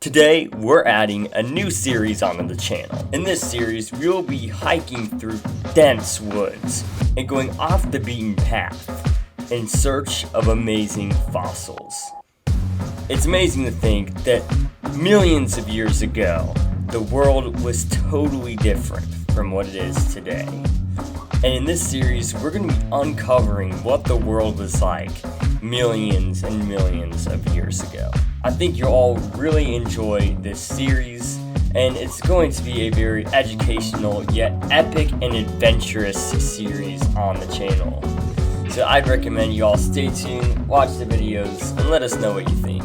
Today, we're adding a new series onto the channel. In this series, we will be hiking through dense woods and going off the beaten path in search of amazing fossils. It's amazing to think that millions of years ago, the world was totally different from what it is today. And in this series, we're going to be uncovering what the world was like millions and millions of years ago. I think you'll all really enjoy this series, and it's going to be a very educational yet epic and adventurous series on the channel. So I'd recommend you all stay tuned, watch the videos, and let us know what you think.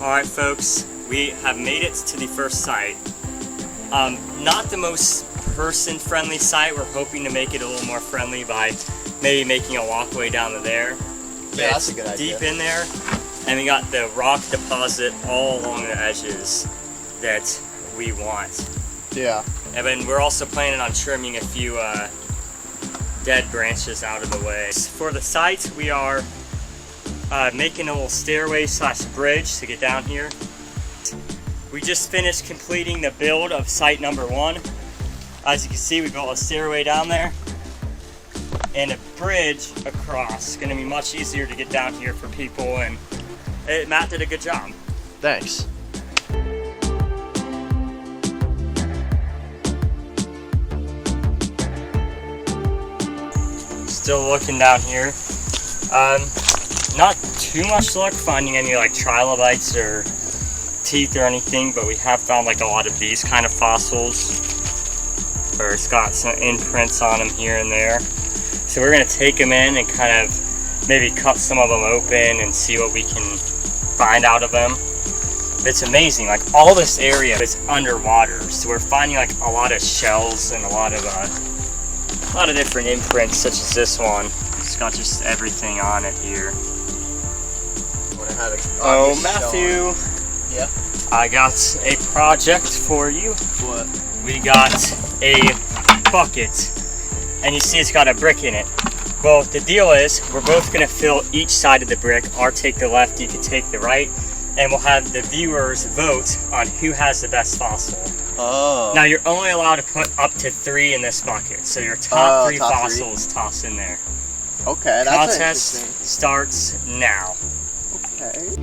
Alright folks, we have made it to the first site. Not the most person-friendly site. We're hoping to make it a little more friendly by maybe making a walkway down to there. Yeah, that's a good idea. Deep in there, and we got the rock deposit all along the edges that we want. Yeah. And then we're also planning on trimming a few dead branches out of the way. For the site, we are making a little stairway / bridge to get down here. We just finished completing the build of site number 1. As you can see, we built a stairway down there and a bridge across. It's going to be much easier to get down here for people, and Matt did a good job. Thanks. Still looking down here. Not too much luck finding any like trilobites or teeth or anything, but we have found like a lot of these kind of fossils, or it's got some imprints on them here and there. So we're gonna take them in and kind of maybe cut some of them open and see what we can find out of them. It's amazing, like all this area is underwater, so we're finding like a lot of shells and a lot of different imprints, such as this one. It's got just everything on it here. Oh, Matthew. Yeah. I got a project for you. What? We got a bucket, and you see it's got a brick in it. Well, the deal is we're both gonna fill each side of the brick. I'll take the left, you can take the right, and we'll have the viewers vote on who has the best fossil. Oh. Now you're only allowed to put up to 3 in this bucket, so your top 3 fossils toss in there. Okay, that's Contest interesting. starts now. Okay.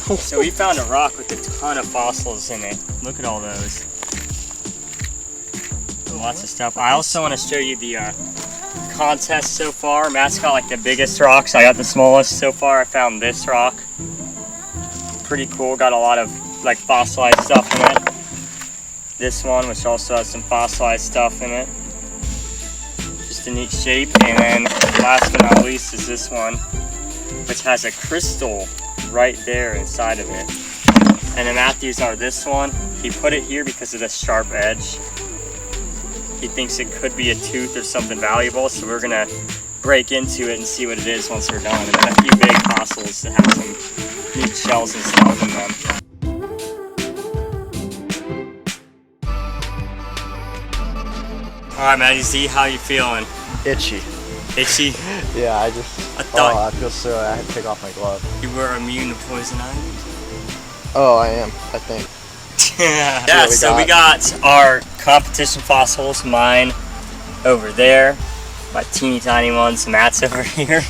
So we found a rock with a ton of fossils in it. Look at all those. Lots of stuff. I also want to show you the contest so far. Matt's got like the biggest rocks. I got the smallest so far. I found this rock. Pretty cool. Got a lot of like fossilized stuff in it. This one, which also has some fossilized stuff in it. Just a neat shape. And then last but not least is this one, which has a crystal right there inside of it. And then Matthew's are this one. He put it here because of the sharp edge. He thinks it could be a tooth or something valuable, so we're gonna break into it and see what it is once we're done. And then a few big fossils that have some neat shells and stuff in them. Alright, Matty Z, how you feeling? Itchy. Itchy? Yeah, I feel sore. I had to take off my glove. You were immune to poison ivy? Oh, I am, I think. Yeah, so we got our competition fossils, mine over there, my teeny tiny ones, Matt's over here.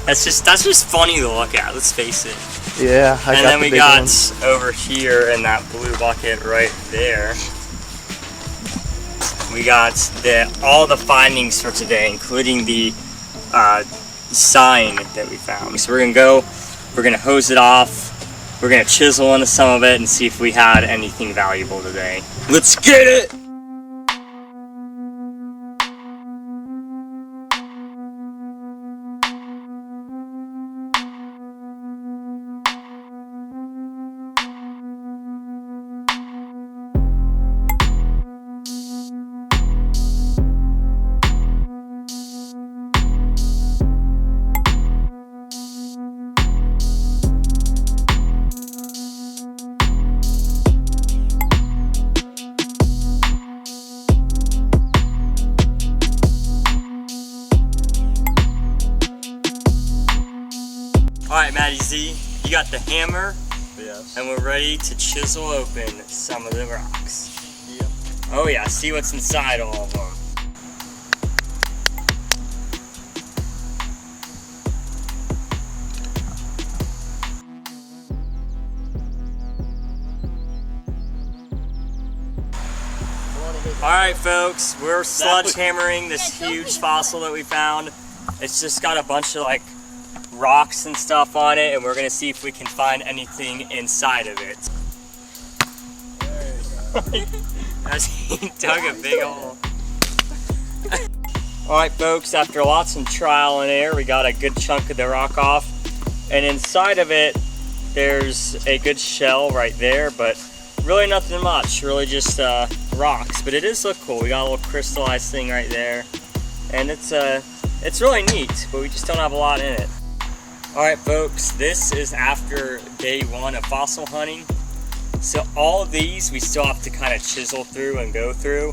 That's just funny to look at, let's face it. Yeah, and then we got over here in that blue bucket right there. We got all the findings for today, including the sign that we found. So we're gonna hose it off, we're gonna chisel into some of it and see if we had anything valuable today. Let's get it! busy. You got the hammer, Yes. and we're ready to chisel open some of the rocks. Yep. Oh yeah, see what's inside all of them. Alright folks, we're sledgehammering this huge fossil that we found. It's just got a bunch of like rocks and stuff on it, and we're gonna see if we can find anything inside of it. There you go. As he dug a big hole. Alright folks, after lots of trial and error, we got a good chunk of the rock off. And inside of it, there's a good shell right there, but really nothing much, really just rocks. But it does look cool. We got a little crystallized thing right there. And it's really neat, but we just don't have a lot in it. Alright folks, this is after day 1 of fossil hunting. So all of these we still have to kind of chisel through and go through.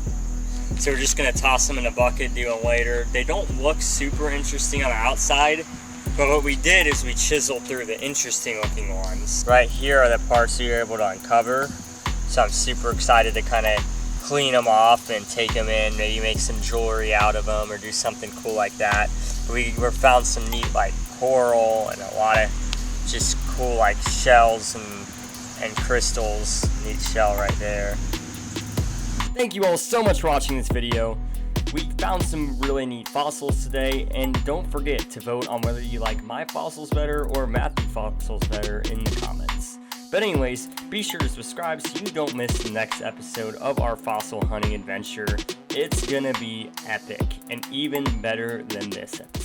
So we're just going to toss them in a bucket, do them later. They don't look super interesting on the outside, but what we did is we chiseled through the interesting looking ones. Right here are the parts that you're able to uncover. So I'm super excited to kind of clean them off and take them in, maybe make some jewelry out of them or do something cool like that. We found some neat like coral and a lot of just cool like shells and crystals. Neat shell right there. Thank you all so much for watching this video. We found some really neat fossils today, and don't forget to vote on whether you like my fossils better or Matthew's fossils better in the comments. But anyways, be sure to subscribe so you don't miss the next episode of our fossil hunting adventure. It's gonna be epic and even better than this episode.